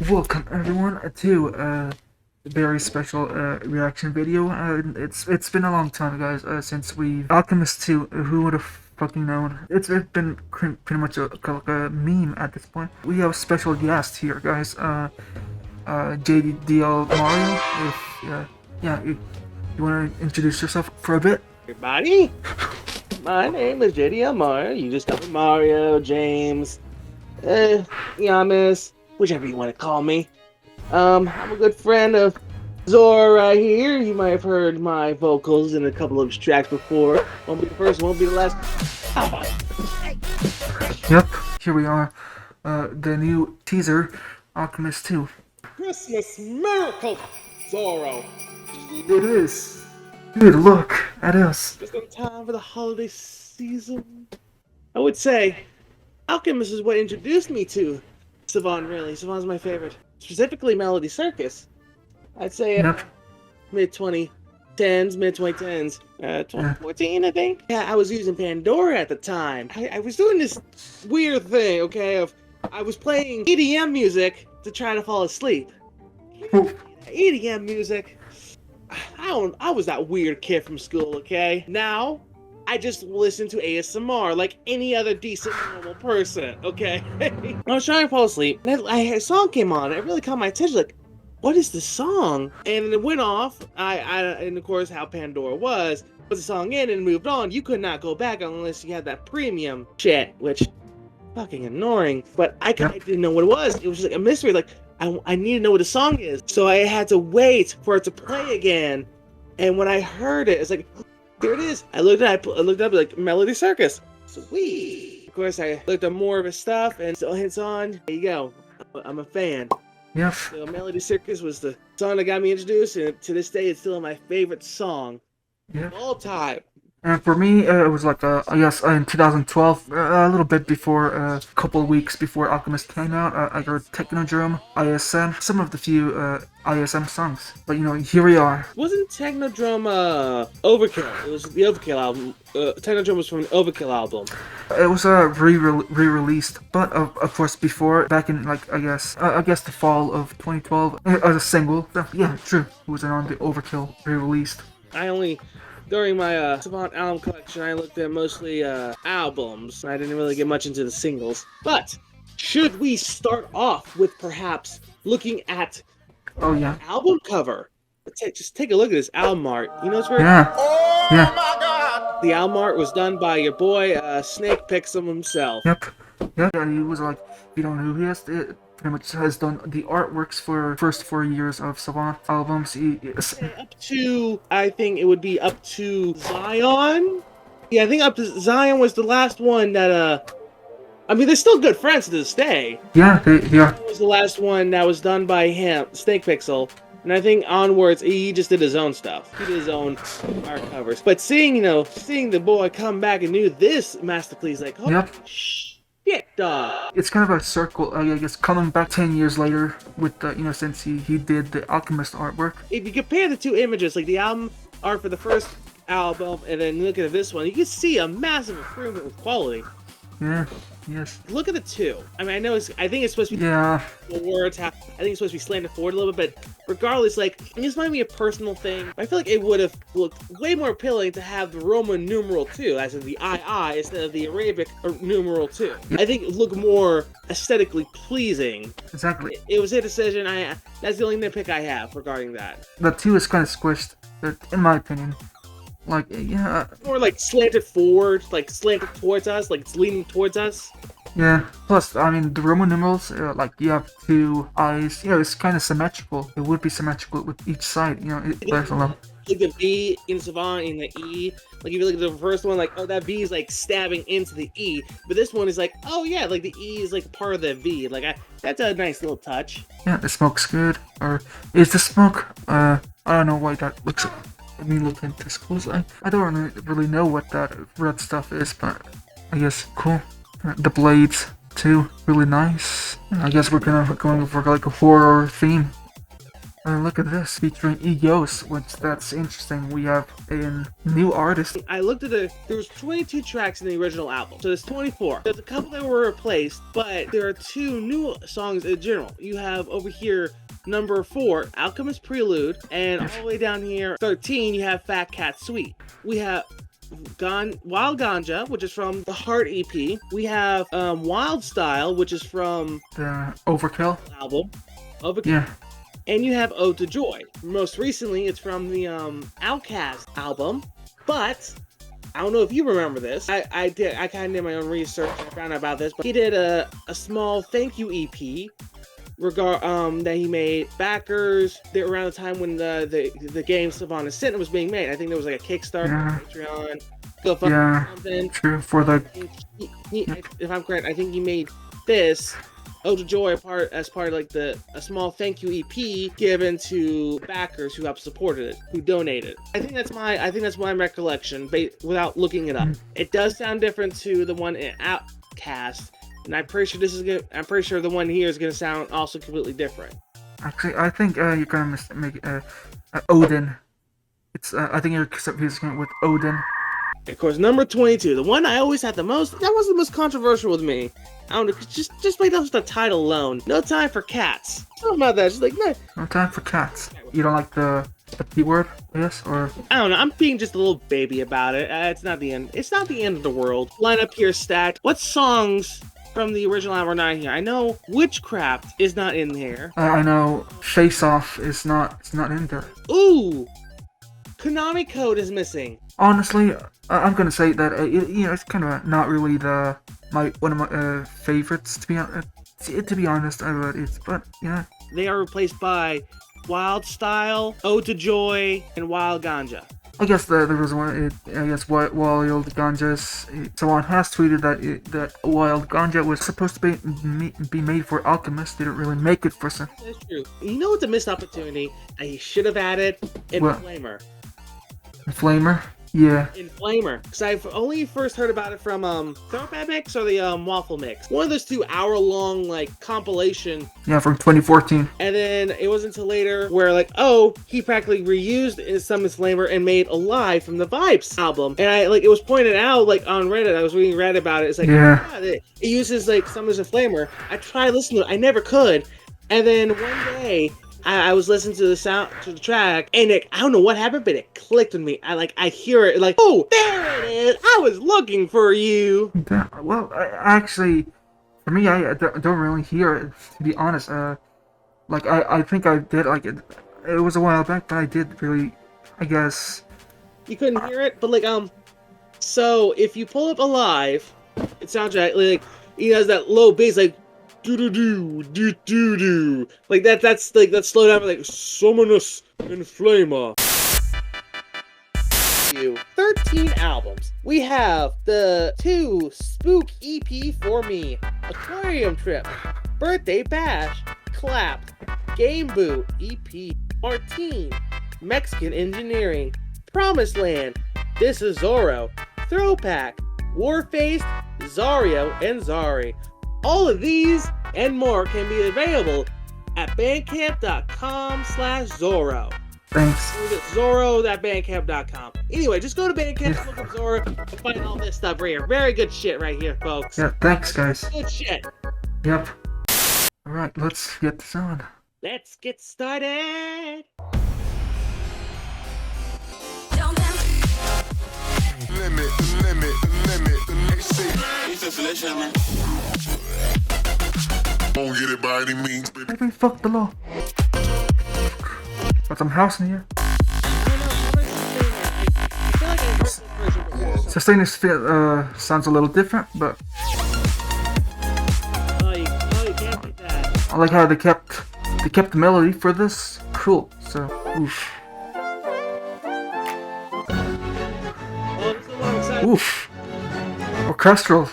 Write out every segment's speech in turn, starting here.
Welcome everyone to a very special reaction video. It's been a long time, guys, since we Alchemist 2. Who would have fucking known? It's been pretty much like a meme at this point. We have a special guest here, guys. JDLMario. If you want to introduce yourself for a bit. Everybody, my name is JDLMario. You just call me Mario, James, Yamis, whichever you want to call me. I'm a good friend of Zorro right here. You might have heard my vocals in a couple of tracks before. Won't be the first, won't be the last. Yep, here we are. The new teaser, Alchemist 2. Christmas miracle, Zorro. It is. Dude, look at us. Just in time for the holiday season. I would say Alchemist is what introduced me to Savant, really. Savant's my favorite. Specifically Melody Circus. I'd say mid-2010s, mid-2010s. 2014, I think? Yeah, I was using Pandora at the time. I was doing this weird thing, okay, of I was playing EDM music to try to fall asleep. EDM music. I was that weird kid from school, okay? Now, I just listen to ASMR like any other decent normal person, okay? I was trying to fall asleep, and a song came on, and it really caught my attention, like, what is this song? And it went off, and of course how Pandora was, put the song in and moved on. You could not go back unless you had that premium shit, which, fucking annoying, but I didn't know what it was. It was just like a mystery, like, I need to know what the song is. So I had to wait for it to play again, and when I heard it, it's like, there it is. I looked up like Melody Circus. Sweet. Of course, I looked up more of his stuff, and so it's on. There you go. I'm a fan. Yep. So Melody Circus was the song that got me introduced, and to this day, it's still my favorite song of all time. And for me, it was like, I guess in 2012, a little bit before, a couple of weeks before Alchemist came out, I heard Technodrome, ISM, some of the few ISM songs. But you know, here we are. Wasn't Technodrome Overkill? It was the Overkill album. Technodrome was from an Overkill album. It was re-released, but of course before, back in like I guess the fall of 2012, as a single. So, yeah, true. It was on the Overkill re-released. During my Savant album collection, I looked at mostly albums. I didn't really get much into the singles. But should we start off with perhaps looking at the album cover? Just take a look at this album art. You know what's weird? Yeah. My God! The album art was done by your boy Snake Pixel himself. Yep. Yeah, he was like, if you don't know who he is, it pretty much has done the artworks for first 4 years of Savant albums. Up to, I think it would be up to Zion. Yeah, I think up to Zion was the last one that, I mean, they're still good friends to this day. Yeah, they are. It was the last one that was done by him, Snake Pixel. And I think onwards, he just did his own stuff. He did his own art covers. But seeing the boy come back and do this masterpiece, like, oh, shit, dog. It's kind of a circle, I guess, coming back 10 years later with, since he did the Alchemist artwork. If you compare the two images, like the album art for the first album and then look at this one, you can see a massive improvement with quality. Yeah. Yes. Look at the two. I mean, I think it's supposed to be words. I think it's supposed to be slanted forward a little bit, but regardless, like, this might be a personal thing. I feel like it would have looked way more appealing to have the Roman numeral 2, as in the II, instead of the Arabic numeral 2. I think it looked more aesthetically pleasing. Exactly. It was a decision. That's the only nitpick I have regarding that. The 2 is kind of squished, in my opinion. Like, yeah. More like slanted forward, like slanted towards us, like it's leaning towards us. Yeah. Plus, I mean, the Roman numerals, like you have 2 eyes. You know, it's kind of symmetrical. It would be symmetrical with each side. You know, Like the V in Savant and the E. Like if you look at the first one, like, oh, that V is like stabbing into the E. But this one is like, oh yeah, like the E is like part of the V. Like that's a nice little touch. Yeah, the smoke's good. Or is the smoke? I don't know why that looks. Let me look into this closely. I don't really know what that red stuff is, but I guess cool. The blades too, really nice. I guess we're going for like a horror theme. And look at this, featuring EOS, which that's interesting. We have a new artist. I looked at it, there was 22 tracks in the original album, so there's 24. There's a couple that were replaced, but there are 2 new songs in general. You have over here number 4, Alchemist Prelude, and all the way down here, 13, you have Fat Cat Sweet. We have Wild Ganja, which is from the Heart EP. We have Wild Style, which is from the Overkill album. Overkill. Yeah. And you have Ode to Joy. Most recently, it's from the Outcast album. But I don't know if you remember this. I kind of did my own research. I found out about this. But he did a small thank you EP that he made backers around the time when the game Savant was being made. I think there was like a Kickstarter, Patreon, something. True. For the if I'm correct, I think he made this Ode to Joy as part of like a small thank you EP given to backers who have supported it, who donated. I think that's my recollection, without looking it up. It does sound different to the one in Outcast, and I'm pretty sure the one here is gonna sound also completely different. Actually, I think you're gonna make Odin. It's I think you're confusing it with Odin. Of course, number 22, the one I always had the most. That was the most controversial with me. I don't know, just like that was the title alone. No time for cats. Something about that. Just like no time for cats. You don't like the P word, yes, or I don't know. I'm being just a little baby about it. It's not the end. It's not the end of the world. Lineup here stacked. What songs from the original album are not here? I know Witchcraft is not in here. I know Face Off is not. It's not in there. Ooh, Konami Code is missing. Honestly, I'm gonna say that it's kind of not really one of my favorites to be honest. But yeah. They are replaced by Wild Style, Ode to Joy, and Wild Ganja. I guess there was one. I guess Wild Ganja. Someone has tweeted that Wild Ganja was supposed to be made for Alchemist. Didn't really make it for some. That's true. You know what's a missed opportunity? He should have added Inflamer. Inflamer. Yeah. Inflamer. Because I've only first heard about it from Throwback Mix or the Waffle Mix. One of those 2 hour-long like compilation. Yeah, from 2014. And then it wasn't until later where he practically reused some Inflamer and made Alive from the Vibes album. And it was pointed out on Reddit. I was reading Reddit about it. It's it uses some of his Inflamer. I tried listening to it. I never could. And then one day I was listening to the track, and I don't know what happened, but it clicked with me. I hear it, oh, there it is! I was looking for you! Well, actually, for me, I don't really hear it, to be honest. I think I did, it was a while back, but I did really, I guess. You couldn't hear it? But, so, if you pull up Alive, it sounds like, he has that low bass, do-do-do. That's slow down, Summonus Inflamer. 13 albums. We have the 2 Spook EP for me, Aquarium Trip, Birthday Bash, Clapped, Game Boot EP, Martine, Mexican Engineering, Promised Land, This Is Zorro, Throwpack, Warfaced, Zario, and Zari. All of these and more can be available at bandcamp.com/Zorro. Thanks. Zorro.bandcamp.com. Anyway, just go to Bandcamp, look up Zorro, and find all this stuff right here. Very good shit right here, folks. Yeah, thanks, guys. Good shit. Yep. Alright, let's get this on. Let's get started. Limit. Won't get it by any means, baby. Baby, fuck the law. Got some house in here. Sustainers sounds a little different, but you can't do that. I like how they kept the melody for this. Cool. So, oof. Oof. Orchestral.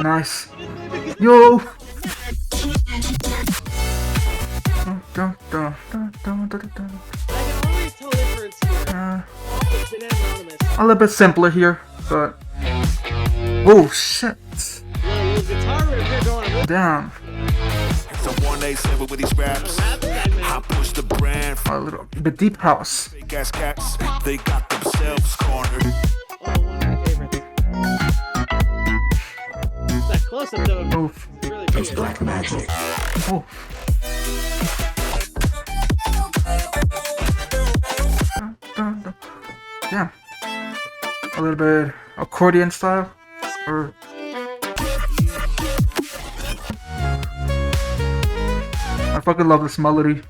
Nice. Yo. A little bit simpler here, but oh shit. It's Damn. a 187 with these raps. I push the brand. A little bit deep house. Fake ass cats, they got themselves cornered. Oh, one of my favorites. That close-up though. Oof. Is really good. It's black magic. Oh. Yeah. A little bit accordion style. Or I fucking love this melody.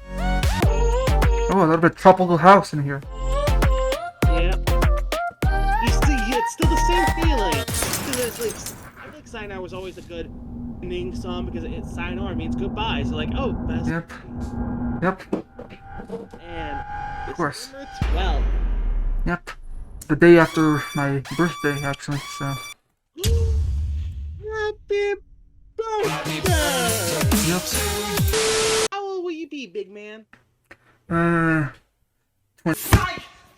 Oh, a little bit tropical house in here. Yeah. It's still the same feeling. It's like, I feel like Sayonara was always a good ending song because Sayonara means goodbye. So like, oh, best. Yep. Yep. And Of course. Well. Yep. The day after my birthday, actually. So. Happy birthday! Yep. How old will you be, big man? 20.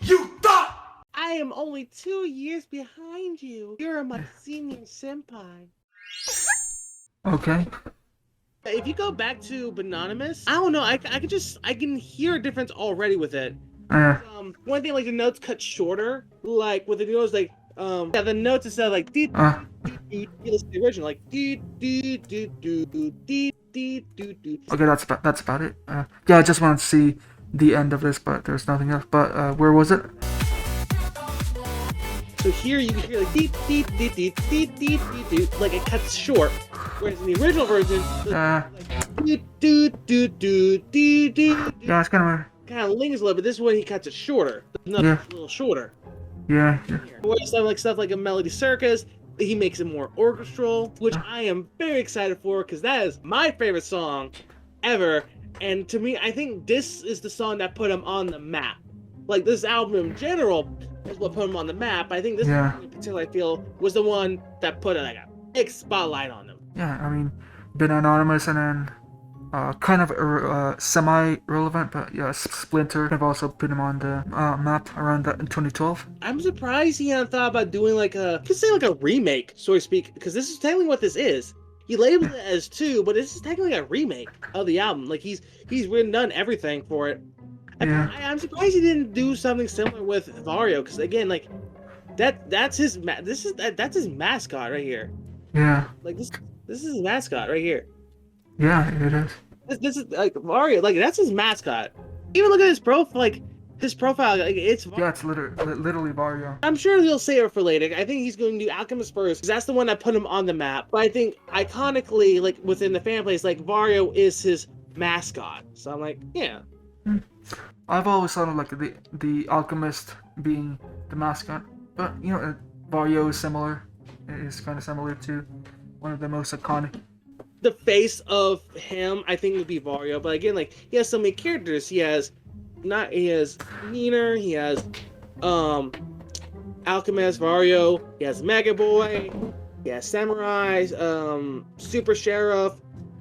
You thought! I am only 2 years behind you. You're my senior senpai. Okay. If you go back to Bananimous, I don't know, I can hear a difference already with it. One thing, like the notes cut shorter, like with the notes, like yeah, the notes instead of like dee dee listen to the original, like dee dee dee doo dee dee doo doo. Okay, that's about it. Yeah, I just wanted to see the end of this, but there's nothing else. But where was it? So here you can hear like dee dee dee dee dee dee dee dee, like it cuts short, whereas in the original version, like doo doo doo doo dee dee. Yeah, it's kind of lingers a little bit. This one he cuts it shorter. Another a little shorter. Yeah. Whereas stuff like a Melody Circus, he makes it more orchestral, which I am very excited for because that is my favorite song ever. And to me, I think this is the song that put him on the map. Like this album in general is what put him on the map. I think this one in particular, I feel, was the one that put like a big spotlight on him. Yeah, I mean, been anonymous and then kind of semi-relevant, but yeah, Splinter have also put him on the map around that in 2012. I'm surprised he hadn't thought about doing like a remake, so to speak, because this is technically what this is. He labeled it as 2, but this is technically a remake of the album. Like he's done everything for it. Yeah. I'm surprised he didn't do something similar with Vario, because again, like that's his mascot right here. Yeah. Like this is his mascot right here. Yeah, it is. This is like Vario, like that's his mascot. Even look at his profile, like it's Vario. Yeah, it's literally Vario. I'm sure he'll save it for later. I think he's going to do Alchemist first, because that's the one that put him on the map. But I think iconically, like within the fan base, like Vario is his mascot. So I'm like, yeah. I've always thought of like the Alchemist being the mascot, but you know, Vario is similar. It is kind of similar to one of the most iconic. The face of him, I think, would be Vario. But again, like he has so many characters. He has Niner, he has Alchemist, Vario, he has Mega Boy, he has Samurais, Super Sheriff,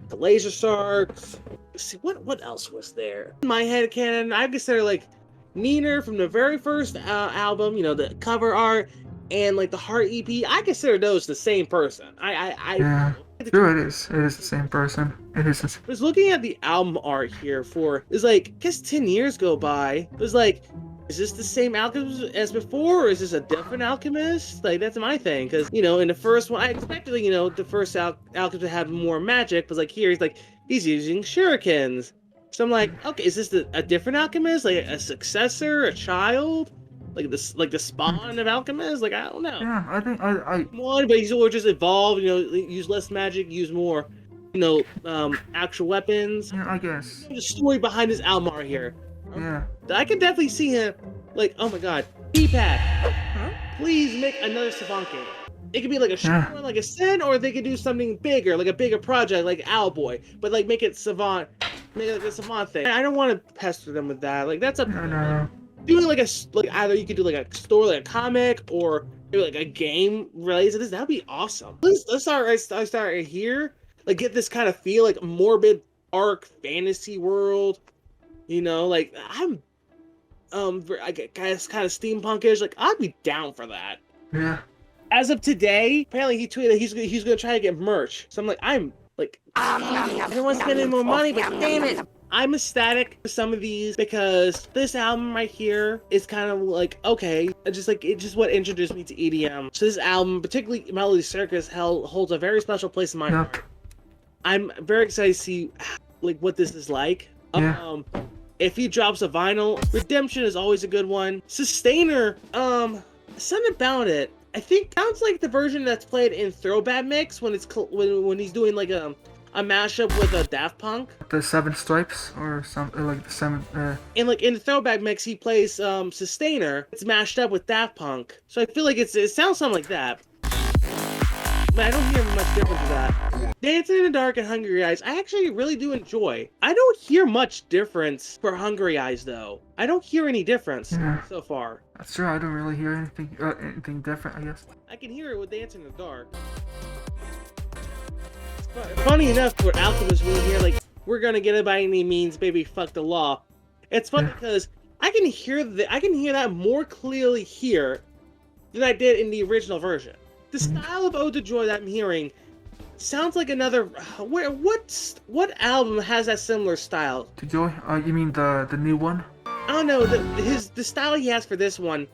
the Laser Sharks. Let's see, what else was there? In my head canon, I consider like Niner from the very first album, you know, the cover art, and like the Heart EP. I consider those the same person. Yeah. Sure, it is. It is the same person. It is. I was looking at the album art here it's like, I guess 10 years go by. It was like, is this the same Alchemist as before, or is this a different Alchemist? Like, that's my thing, because, you know, in the first one, I expected, you know, the first Alchemist to have more magic, but like here, he's using shurikens. So I'm like, okay, is this a different Alchemist? Like a successor, a child? Like the spawn of Alchemist? Like, I don't know. Yeah, I think I One, but he's all just evolved, you know, use less magic, use more, you know, actual weapons. Yeah, I guess. The story behind his album art here. Yeah. I can definitely see him, like, oh my god, D-pad, please make another Savant game. It could be like a short one, like a Sin, or they could do something bigger, like a bigger project, like Owlboy, but like make it Savant, make it like a Savant thing. I don't want to pester them with that. Like that's doing like either you could do like a story, like a comic, or maybe like a game related to this. That'd be awesome. Let's start right here. Like get this kind of feel, like morbid, dark fantasy world. You know, like I'm, I guess kind of steampunkish. Like I'd be down for that. Yeah. As of today, apparently he tweeted that he's gonna try to get merch. So I'm like, everyone's spending more money, but damn it, I'm ecstatic for some of these because this album right here is kind of like, okay, it just what introduced me to EDM. So this album, particularly Melody Circus, holds a very special place in my heart. I'm very excited to see like what this is like. Yeah. If he drops a vinyl, Redemption is always a good one. Sustainer, something about it. I think sounds like the version that's played in Throwback Mix when it's when he's doing like a mashup with a Daft Punk. The Seven Stripes or like the seven. And like in the Throwback Mix, he plays Sustainer. It's mashed up with Daft Punk, so I feel like it sounds something like that. But I don't hear much difference with that. Dancing in the Dark and Hungry Eyes, I actually really do enjoy. I don't hear much difference for Hungry Eyes though. I don't hear any difference so far. That's true. I don't really hear anything different, I guess. I can hear it with Dancing in the Dark. Funny enough, for Alchemist, when you hear like, we're gonna get it by any means, baby, fuck the law. It's funny because I can hear that more clearly here than I did in the original version. The style of Ode to Joy that I'm hearing sounds like another. What album has that similar style? To Joy? You mean the new one? I don't know. The style he has for this one,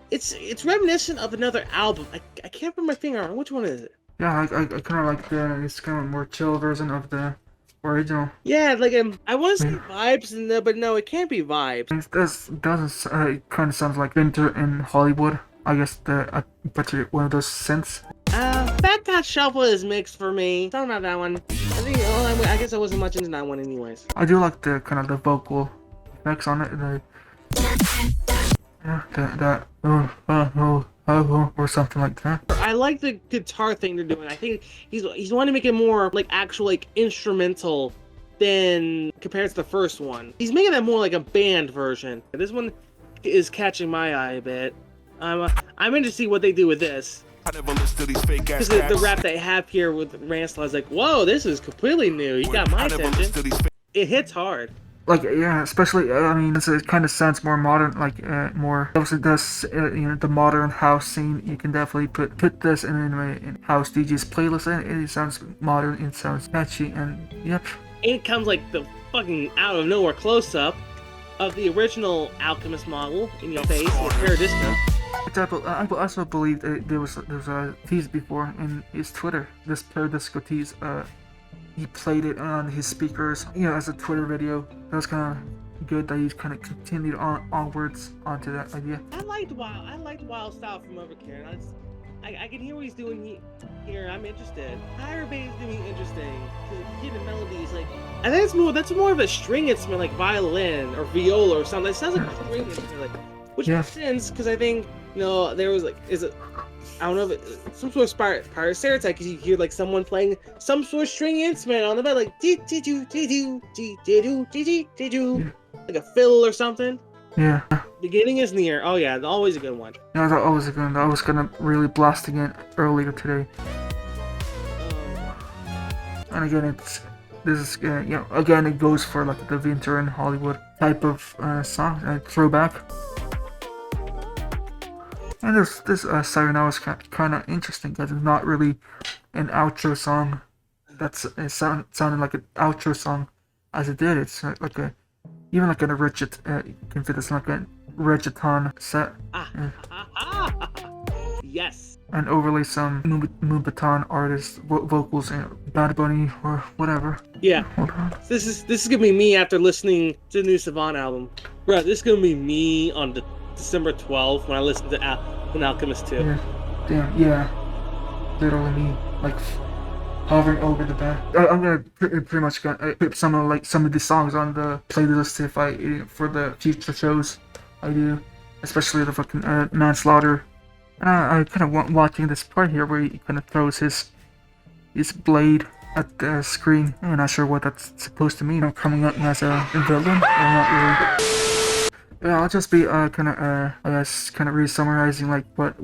it's reminiscent of another album. I can't put my finger on which one is it. Yeah, I kind of like it's kind of more chill version of the original. Yeah, like I want to say vibes, but no, it can't be vibes. It doesn't. It kind of sounds like Vinter in Hollywood. I guess I bet you one of those synths. Fat Cat Shuffle is mixed for me. Talking about that one. I guess I wasn't much into that one anyways. I do like the kind of the vocal effects on it. Or something like that. I like the guitar thing they're doing. I think he's wanting to make it more like actual like instrumental than compared to the first one. He's making that more like a band version. This one is catching my eye a bit. I'm interested to see what they do with this. I never listen to these fake ass Because the rap they have here with Ransel is like, whoa, this is completely new. You got my attention. It hits hard. Like, yeah, especially, I mean, it kind of sounds more modern, like, more, obviously does, the modern house scene. You can definitely put this in house DJ's playlist, and it sounds modern, it sounds catchy, and, yep. It comes like the fucking out of nowhere close-up of the original Alchemist model in your face with Paradisco. I also believe there was a tease before in his Twitter, this Paradisco tease, he played it on his speakers, as a Twitter video. That was kind of good that he kind of continued onwards onto that idea. I liked Wild Style from Overkill. I can hear what he's doing here. I'm interested. Higher bass is doing interesting. Because if you hear the melodies, like, I think that's more of a string instrument, like violin or viola or something. It sounds like a string instrument, like, which makes sense because I think there was like I don't know if it's some sort of part of stereotype because you hear like someone playing some sort of string instrument on the bed, like like a fiddle or something. Yeah. Beginning is near. Oh yeah, always a good one. Yeah, I was gonna really blast again earlier today. And again, again it goes for like the Vinter and Hollywood type of song, throwback. And this Sayonara is kind of interesting because it's not really an outro song. It sounded like an outro song as it did. It's like even like a rigid, you can fit this like a reggaeton set. Yes. And overlay some Moombahton artist vocals and Bad Bunny or whatever. Yeah. This is gonna be me after listening to the new Savant album. Bro, this is gonna be me on December 12th when I listen to Alchemist 2. Yeah. Damn, yeah. Literally me, like hovering over the bed. I'm gonna pretty much put some of the songs on the playlist for the future shows I do, especially the fucking Manslaughter. And I kind of want watching this part here where he kind of throws his blade at the screen. I'm not sure what that's supposed to mean. Coming up as a villain, I'm not really. Yeah, I'll just be kind of I guess kind of re-summarizing like what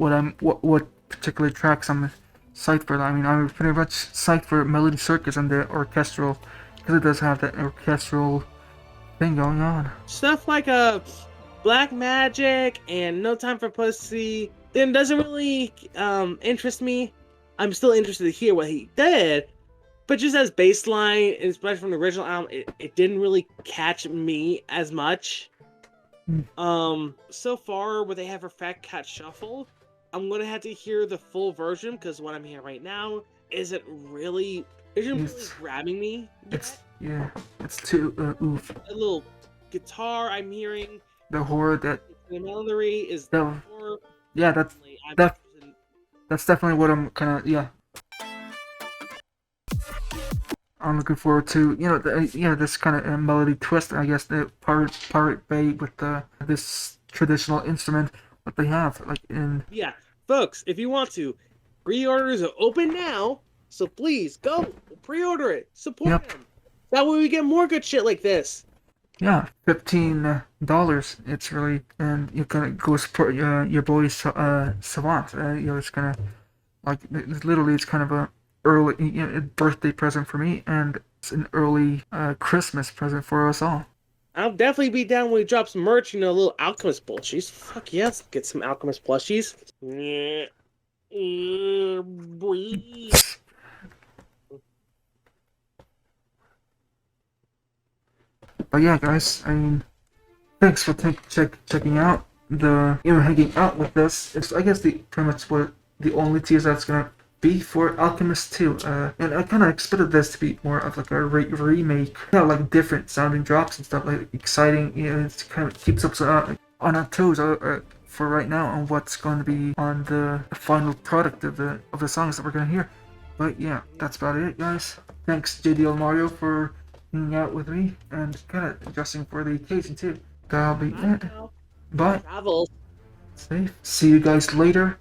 particular tracks I'm psyched for. I mean, I'm pretty much psyched for Melody Circus and the orchestral, because it does have that orchestral thing going on. Stuff like Black Magic and No Time for Pussy then doesn't really interest me. I'm still interested to hear what he did, But just as baseline, especially from the original album, it didn't really catch me as much. So far, what they have for Fat Cat Shuffle, I'm gonna have to hear the full version because what I'm hearing right now isn't really grabbing me yet. It's too oof. A little guitar I'm hearing. The horror that The melody is the horror. yeah that's definitely what I'm kind of I'm looking forward to. This kind of melody twist. I guess the Pirate Bay with this traditional instrument that they have Yeah, folks, if you want to, pre-orders are open now, so please go pre-order it. Support them. That way we get more good shit like this. Yeah, $15. It's really, and you can go support your boy Savant. It's kind of literally it's kind of a early birthday present for me, and it's an early Christmas present for us all. I'll definitely be down when we drop some merch, little Alchemist plushies. Fuck yes, get some Alchemist plushies. But yeah, guys, I mean, thanks for checking out hanging out with us. It's I guess pretty much what the only tease that's gonna be for Alchemist 2. And I kind of expected this to be more of like a remake, like different sounding drops and stuff, like exciting. It kind of keeps us on our toes for right now on what's going to be on the final product of the songs that we're gonna hear. But yeah, that's about it, guys. Thanks JDLMario for hanging out with me and kind of adjusting for the occasion too. That'll be it. Bye. Travel. Safe. See you guys later.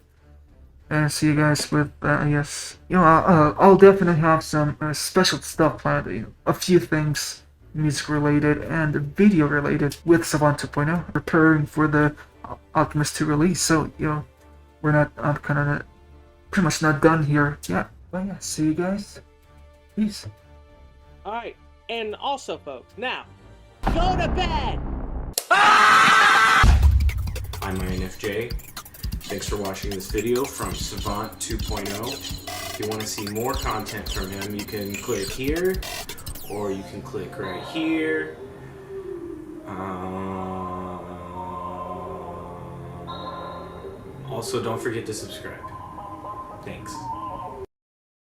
And see you guys with, I guess, I'll definitely have some special stuff planned. A few things music related and video related with Savant 2.0, preparing for the Alchemist 2 release. So, we're not, I'm kind of pretty much not done here yet. But yeah, see you guys. Peace. Alright, and also, folks, now, go to bed! I'm INFJ. Thanks for watching this video from Savant 2.0. If you want to see more content from him, you can click here, or you can click right here. Also, don't forget to subscribe. Thanks.